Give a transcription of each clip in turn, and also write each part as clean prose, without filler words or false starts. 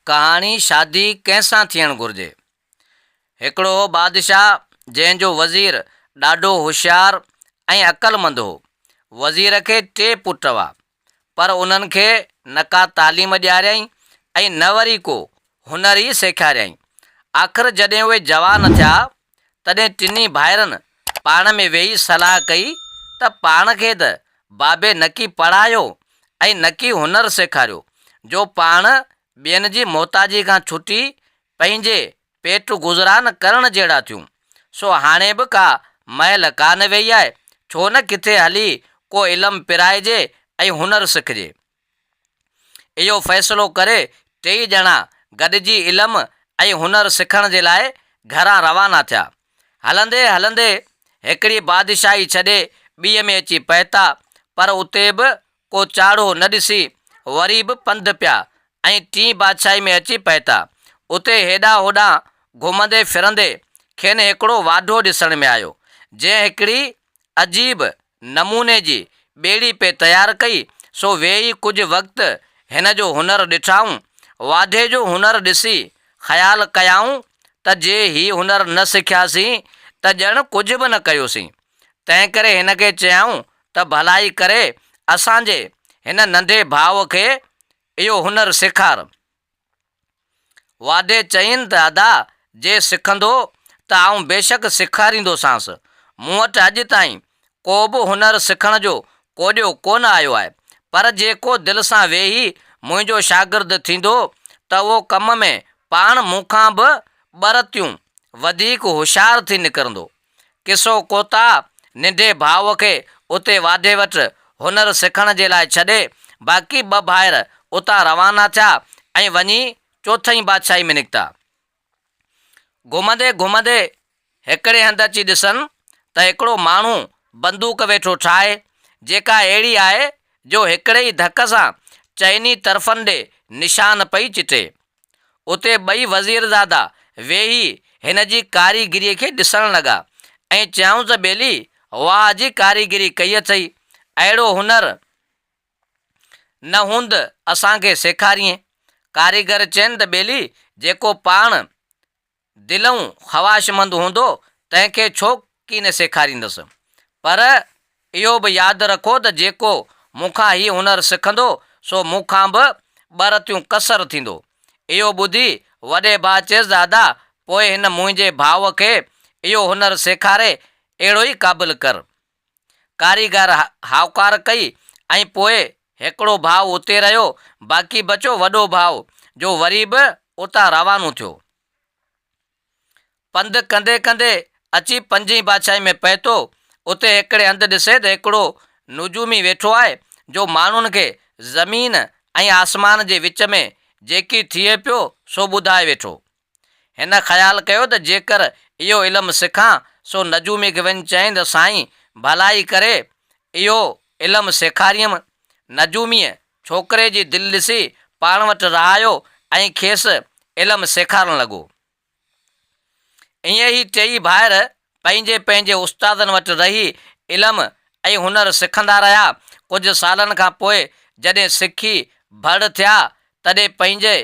कहाणी शादी कंहिंसां थियणु घुरिजे। हिकिड़ो बादशाह जंहिंजो वज़ीर ॾाढो होशियारु ऐं अक़लमंद हो। वज़ीर खे 3 पुट हुआ, पर उन्हनि खे न का तालीम ॾियारियईं ऐं न वरी को हुनर ई सेखारियईं। आख़िर जॾहिं उहे जवान थिया तॾहिं टिनी भाइरनि पाण में वेही सलाह कई त पाण खे त बाबे न की पढ़ायो ऐं न की हुनर सेखारियो, जो पाण ॿियनि जी मोहताजी खां छुटी पंहिंजे पेट गुज़रान करण जहिड़ा थियूं। सो हाणे बि का महल कान वेई आहे, छो न किथे हली को इल्मु पिराइजे ऐं हुनर सिखिजे। इहो फ़ैसिलो करे 3 ॼणा गॾिजी इल्मु ऐं हुनर सिखण जे लाइ घरां रवाना थिया। हलंदे हलंदे हिकिड़ी बादशाही छॾे ॿीअ में अची पहुता, पर उते बि को चाढ़ो न ॾिसी वरी बि पंधु पिया ऐं 3 बादशाही में अची पहुता। उते हेॾां होॾां घुमंदे फिरंदे खेनि हिकिड़ो वाढो ॾिसण में आयो, जंहिं हिकिड़ी अजीब नमूने जी ॿेड़ी पे तयारु कई। सो वेही कुझु वक़्तु हिन जो हुनर ॾिठाऊं। वाढे जो हुनर ॾिसी ख़्यालु कयाऊं त जे हीउ हुनर न सिखियासीं त ॼण कुझु बि न कयोसीं। तंहिं करे हिन खे चयाऊं त भलाई करे असांजे हिन नंढे भाउ खे इहो हुनर सेखार। वाढे चयईं त दादा, जे सिखंदो त आउं बेशक सेखारींदोसांसि। मूं वटि अॼु ताईं को बि हुनर सिखण जो कोॾियो कोन आयो आहे, पर जेको दिलि सां वेही मुंहिंजो शागिर्दु थींदो त उहो कम में पाण मूंखां बि ॿरतियूं वधीक होशियारु थी निकिरंदो। किसो कोता नंढे भाउ खे उते वाढे वटि हुनर सिखण जे लाइ छॾे बाक़ी 2 भाइर उतां रवाना थिया ऐं वञी 4हीं बादशाही में निकिता। घुमंदे घुमंदे हिकिड़े हंधि अची ॾिसनि त हिकिड़ो माण्हू बंदूक वेठो ठाहे, जेका अहिड़ी आहे जो हिकिड़े ई धक सां चइनी तरफ़नि ॾे निशान पई चिटे। उते 2 वज़ीरज़ादा वेही हिन जी कारीगिरीअ खे ॾिसणु लॻा ऐं चयाऊं त ॿेली, वाह जी कारीगिरी कई अथई, अहिड़ो हुनर न हूंद असांखे सेखारीअ। कारीगर चयनि त ॿेली, जेको पाण दिलऊं ख़्वाहिशमंद हूंदो तंहिंखे छो की न सेखारींदुसि, पर इहो बि यादि रखो त जेको मूंखां हीउ हुनर सिखंदो सो मूंखां बि ॿरतियूं कसर थींदो। इहो ॿुधी वॾे भाउ चयसि, दादा, पोइ हिन मुंहिंजे भाउ खे इहो हुनर सेखारे अहिड़ो ई क़ाबिल कर। कारीगर हाउकार कई ऐं पोइ हिकिड़ो भाउ उते रहियो, बाक़ी बचो वॾो भाउ, जो वरी बि उतां रवानो थियो। पंधु कंदे कंदे अची 5हीं बादशाही में पहुतो। उते हिकिड़े हंधि ॾिसे त हिकिड़ो नुजूमी वेठो आहे, जो माण्हुनि खे ज़मीन ऐं आसमान जे विच में जेकी थिए पियो सो ॿुधाए वेठो। हिन ख़्यालु कयो त जेकर इहो इल्मु सिखां सो नजूमी खे वञी चईं त साईं, भलाई करे इहो इल्मु सेखारियमि। नजूमीअ छोकिरे जी दिलि ॾिसी पाण वटि रहायो ऐं खेसि इल्मु सेखारणु लॻो। ईअं ई 3 भाइर पंहिंजे पंहिंजे उस्तादनि वटि रही इल्मु ऐं हुनर सिखंदा रहिया। कुझु सालनि खां पोइ जॾहिं सिखी भड़ थिया तॾहिं पंहिंजे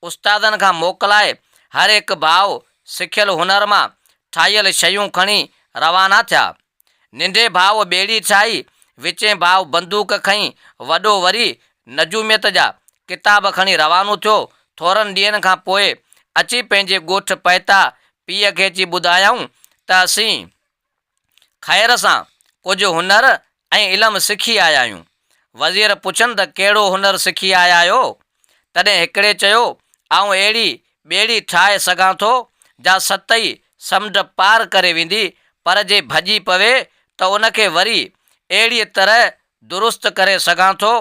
उस्तादनि खां मोकिलाए हर हिकु भाउ सिखियल हुनर मां ठाहियल शयूं खणी रवाना थिया। नंढे भाउ ॿेड़ी ठाही, विचें भाउ बंदूक खईं, वॾो वरी नजूमियत जा किताब खणी रवानो थियो। थोरनि ॾींहंनि खां पोइ अची पंहिंजे ॻोठ पहुता। पीउ खे अची ॿुधायऊं त असीं ख़ैर सां कुझु हुनर ऐं इल्मु सिखी आया आहियूं। वज़ीर पुछनि त कहिड़ो हुनर सिखी आया आहियो? तॾहिं हिकिड़े चयो, आउं अहिड़ी ॿेड़ी ठाहे सघां थो जा 7 समुंड पार करे वेंदी, पर जे भॼी पवे त उनखे वरी अहिड़ीअ तरह दुरुस्त करे सघां थो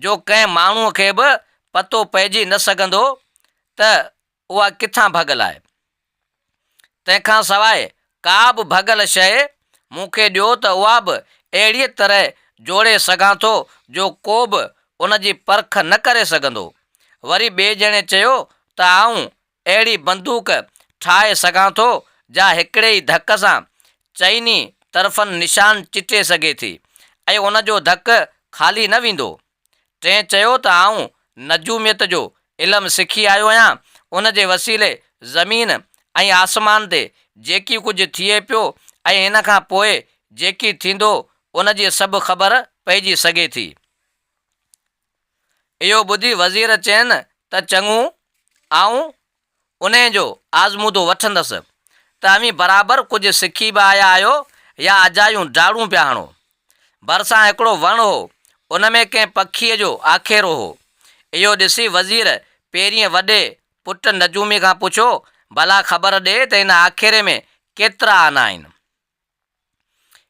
जो कंहिं माण्हूअ खे बि पतो पइजी न सघंदो त उहा किथां भॻल आहे। तंहिंखां सवाइ का बि भॻल शइ मूंखे ॾियो त उहा बि अहिड़ीअ तरह जोड़े सघां थो जो को बि उन जी परख न करे सघंदो। वरी ॿिए ॼणे चयो त आउं अहिड़ी बंदूक ठाहे सघां थो जा हिकिड़े ई धक सां चइनी तरफ़नि निशान चिटे सघे थी ऐं उन जो धक ख़ाली न वेंदो। टें चयो त आउं नजूमियत जो इल्मु सिखी आयो आहियां, उन जे वसीले ज़मीन ऐं आसमान ते जेकी कुझु थिए पियो ऐं हिन खां पोइ जेकी थींदो उन जी सभु ख़बर पइजी सघे थी। इहो ॿुधी वज़ीर चयनि त चङो, आऊं उन जो आज़मूदो वठंदुसि त अवी बराबरि कुझु सिखी बि आया आहियो या अजायूं डाड़ूं पिया हणो। भरिसां हिकिड़ो वणु हो, उन में कंहिं पखीअ जो आखेरो हो। इहो ॾिसी वज़ीर पहिरीं वॾे पुट नजूमी खां पुछो, भला ख़बर ॾे त हिन आखेरे में केतिरा आना आहिनि।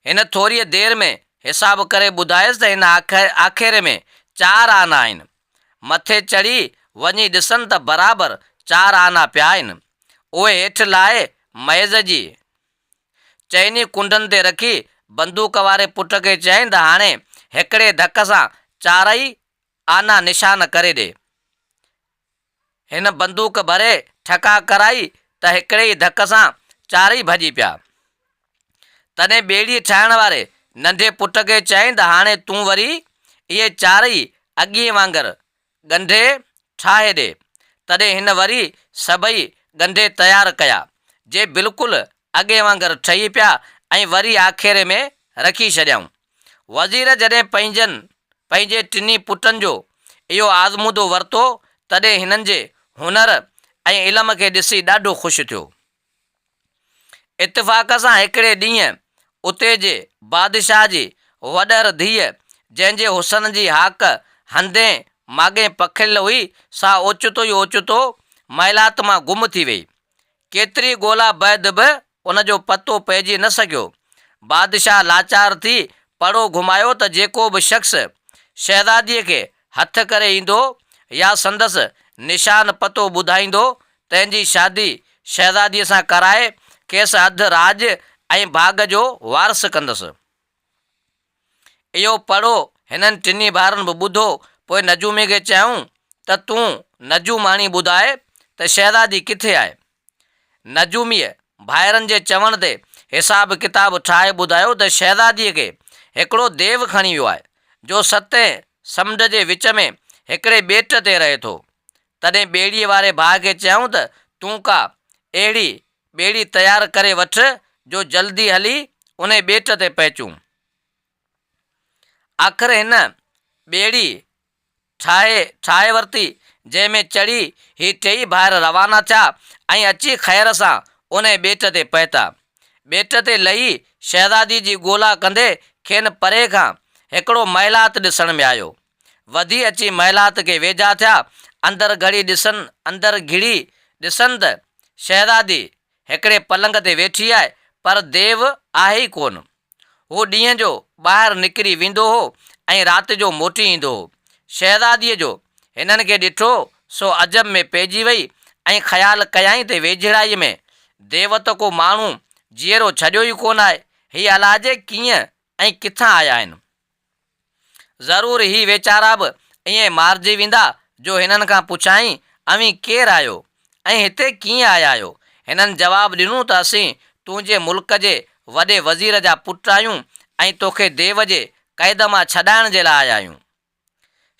हिन थोरीअ देरि में हिसाब करे ॿुधायसि त हिन आखेरे में 4 आना आहिनि। मथे चढ़ी वञी ॾिसनि त बराबरि 4 आना पिया आहिनि। उहे हेठि लाहे मेज़ जी चइनी कुंडनि ते रखी बंदूक वारे पुट खे चयईं त हाणे हिकिड़े धक सां 4 आना निशान करे ॾे। हिन बंदूक भरे ठका कराई त हिकिड़े ई धक सां 4 भॼी पिया। तॾहिं ॿेड़ी ठाहिण वारे नंढे पुट खे चयईं त हाणे तूं वरी इहे 4 अॻीअ वांगुरु ॻंढे ठाहे ॾे। तॾहिं हिन वरी सभई ॻंढे तयारु कया, जे बिल्कुलु अॻे वांगुरु ठही पिया ऐं वरी आखेरे में रखी छॾियऊं। वज़ीर जॾहिं पंहिंजे टिनी पुटनि जो इहो आज़मूदो वरितो तॾहिं हिननि जे हुनर ऐं इल्म खे ॾिसी ॾाढो ख़ुशि थियो। इत्तिफ़ाक़ सां हिकिड़े ॾींहुं उते जे बादशाह जी वॾर धीअ, जंहिंजे हुसन जी हाक हंधे माॻे पखियल हुई, सा ओचितो ई ओचितो महिलात मां गुम थी वई। केतिरी ॻोल्हा बैदि बि उन जो पतो पइजी न सघियो। बादशाह लाचार थी पड़ो घुमायो त जेको बि शख़्स शहज़ादीअ खे हथु करे ईंदो या संदसि निशान पतो ॿुधाईंदो, तंहिंजी शादी शहज़ादीअ सां कराए खेसि अधु राज ऐं भाग जो वारस कंदुसि। इहो पढ़ो हिननि टिनी ॿारनि बि ॿुधो। पोइ नजूमी खे चयूं त तूं नजूमाणी ॿुधाए त शहज़ादी किथे आहे। नजूमीअ भाइरनि जे चवण ते हिसाब किताब ठाहे ॿुधायो त शहज़ादीअ खे हिकिड़ो देव खणी वियो आहे, जो 7 समुंड जे विच में हिकिड़े ॿेट ते रहे थो। तॾहिं ॿेड़ीअ वारे भाउ खे चयूं त तूं का अहिड़ी ॿेड़ी तयारु करे वठ जो जल्दी हली उन ॿेट ते पहुचूं। आख़िर हिन ॿेड़ी ठाहे वरिती, जंहिंमें चढ़ी ही 3 भाइर रवाना थिया ऐं अची ख़ैर सां उन ॿेट ते पहुता। ॿेट ते लही शहज़ादी जी ॻोल्हा कंदे खेनि परे खां हिकिड़ो महिलात ॾिसण में आयो। वधी अची महिलात खे वेझा थिया। अंदरि घिड़ी ॾिसनि त शहज़ादी हिकिड़े पलंग ते वेठी आहे, पर देव आहे ई कोन। हू ॾींहं जो ॿाहिरि निकिरी वेंदो हो ऐं राति जो मोटी ईंदो हो। शहज़ादीअ जो हिननि खे ॾिठो सो अजब में पइजी वई ऐं ख़्यालु कयाईं त वेझड़ाईअ में देव त को माण्हू जीअरो छॾियो ई कोन आहे। हीअ अलाजे कीअं ऐं किथां आया आहिनि। ज़रूरु ही वीचारा बि ईअं मारिजी वेंदा जो हिननि खां पुछाईं अवी केरु आहियो ऐं हिते कीअं आया आहियो। हिननि जवाबु ॾिनो त असीं तुंहिंजे मुल्क जे वॾे वज़ीर जा पुट आहियूं ऐं तोखे देव जे क़ैद मां छॾाइण जे लाइ आया आहियूं।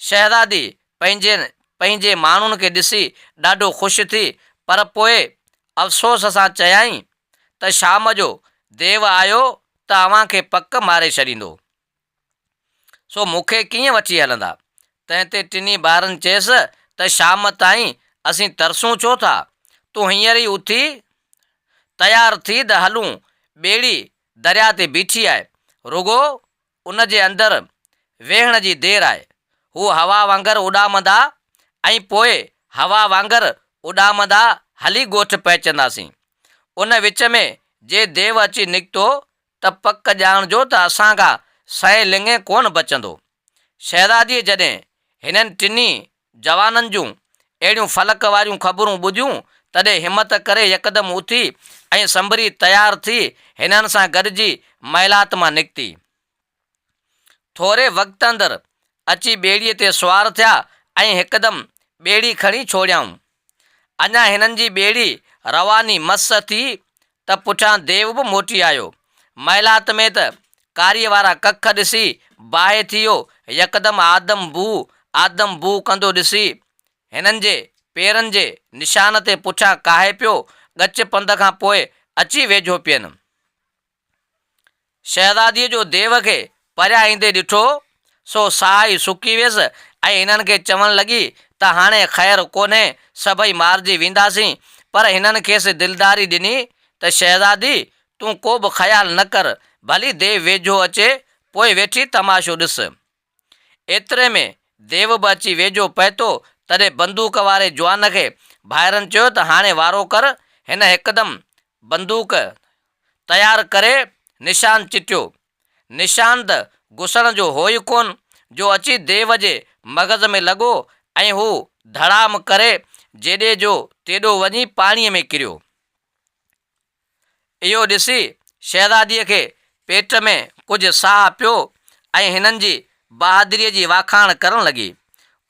शहज़ादी पंहिंजे माण्हुनि खे ॾिसी ॾाढो ख़ुशि थी, पर पोइ अफ़सोस सां चयाईं त शाम जो देव आयो त अव्हां खे पक मारे छॾींदो, सो मूंखे कीअं वठी हलंदा। तंहिं ते टिनी ॿारनि चयसि त शाम ताईं असीं तरसूं छो था, तूं हींअर ई उथी तयारु थी त हलूं। ॿेड़ी दरिया ते बीठी आहे, रुगो उन जे अंदरि वेहण जी देरि आहे। हू हवा वांगुरु उॾामंदा ऐं पोइ हवा वांगुरु उॾामंदा हली ॻोठ पहुचंदासीं। उन विच में जे देव अची निकितो त पक ॼाणजो त असां खां 100 लिङे कोन बचंदो। शहज़ादीअ जॾहिं हिननि टिनी जवाननि जूं अहिड़ियूं फलक वारियूं ख़बरूं ॿुधियूं, तॾहिं हिमत करे यकदमि उथी ऐं संभरी तयारु थी हिननि सां गॾिजी महिलात मां निकिती। थोरे वक़्त अंदरि अची ॿेड़ीअ ते सुवार थिया ऐं हिकदमि ॿेड़ी खणी छोड़ियाऊं। अञा हिननि जी ॿेड़ी रवानी मस थी त पुठियां देव बि मोटी आयो। महिलात में त कारीअ वारा कख ॾिसी बाहि थी वियो। यकदमि आदम बू कंदो ॾिसी हिननि जे पेरनि जे निशान ते पुछां काहे पियो ॻच पंध खां पोइ अची वेझो पियनि। शहज़ादीअ जो देव खे परियां ईंदे ॾिठो सो साह ई सुकी वियसि ऐं हिननि खे चवणु लॻी त हाणे ख़ैरु कोन्हे, सभई मारिजी वेंदासीं। पर हिननि खेसि दिलदारी ॾिनी त शहज़ादी तूं को बि ख़्यालु न कर, भली देव वेझो अचे पोइ वेठी तमाशो ॾिस। एतिरे में देव बि अची वेझो पहुतो। तॾहिं बंदूक वारे जवान खे भाइरनि चयो त हाणे वारो कर। हिन हिकदमि बंदूक तयारु करे निशान चिटियो। निशान त घुसण जो हो ई कोन जो अची देव जे मग़ज़ में लॻो ऐं हू धड़ाम करे जेॾे जो तेॾो वञी पाणीअ में किरियो। इहो ॾिसी शहज़ादीअ खे पेट में कुझु साह पियो ऐं हिननि जी बहादुरीअ जी वाखाण करणु लॻी।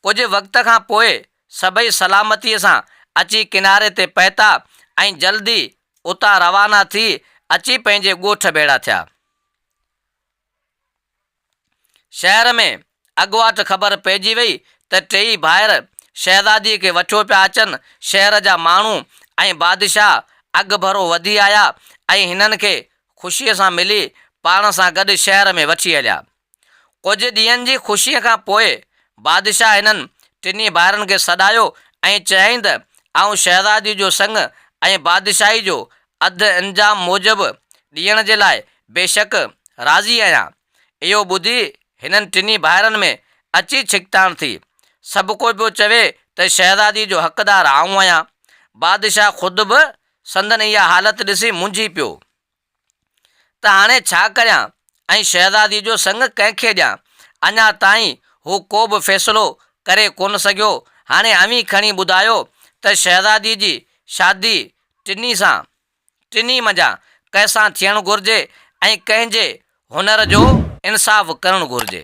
कुझु वक़्त खां पोइ सभई सलामतीअ सां अची किनारे ते पहुता ऐं जल्दी उतां रवाना थी अची पंहिंजे ॻोठ भेड़ा थिया। शहर में अॻुवाट ख़बर पइजी वई त टेई भाइर शहज़ादीअ खे वठो पिया अचनि। शहर जा माण्हू ऐं बादशाह अॻु भरो वधी आया ऐं हिननि खे ख़ुशीअ सां मिली पाण सां गॾु शहर में वठी हलिया। कुझु ॾींहंनि जी ख़ुशीअ खां पोइ बादशाह हिननि टिनी भाइरनि खे सॾायो ऐं चयाईं त आउं शहज़ादी जो संग ऐं बादशाही जो अधु अंजाम मूजिबि ॾियण जे लाइ बेशक राज़ी आहियां। इहो ॿुधी हिननि टिनी भाइरनि में अची छिकताण थी। सभु को पियो चवे त शहज़ादी जो हक़दारु आउं आहियां। बादशाह ख़ुदि बि संदनि इहा हालति ॾिसी मुंझी पियो त हाणे छा करियां ऐं शहज़ादी जो संग कंहिंखे ॾियां। अञा ताईं हू को बि फ़ैसिलो करे कोन सघियो। हाणे अवी खणी ॿुधायो त शहज़ादी जी शादी टिनी मंझां कंहिंसां थियणु घुरिजे ऐं कंहिंजे हुनर जो इंसाफ़ करणु घुरिजे।